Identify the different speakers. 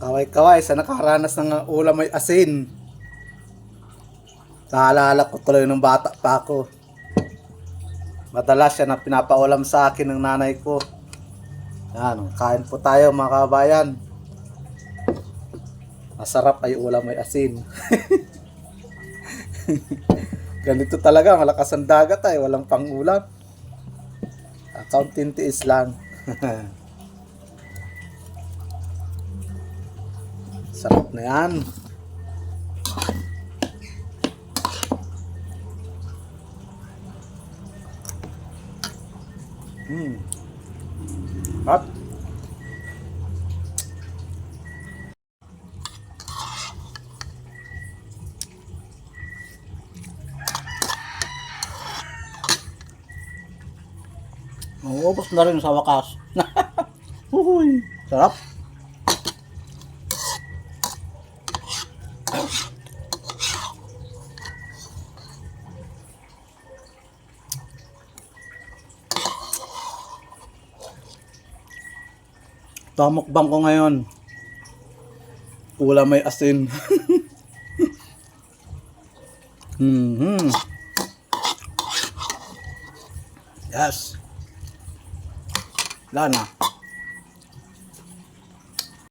Speaker 1: Kaway-kaway sa nakaranas ng ulam may asin. Naalala ko tuloy nung bata pa ako. Madalas siya na pinapaulam sa akin ng nanay ko. Yan, kain po tayo mga kabayan. Masarap ay ulam may asin. Ganito talaga, malakas ang dagat ay walang pang-ulam. Kaunting tiis lang. Sarap na yan. Sarap. Maubos na rin sa wakas. Uhuy, sarap. Tamukbang ko ngayon. Ulam may asin. Yes. Wala na.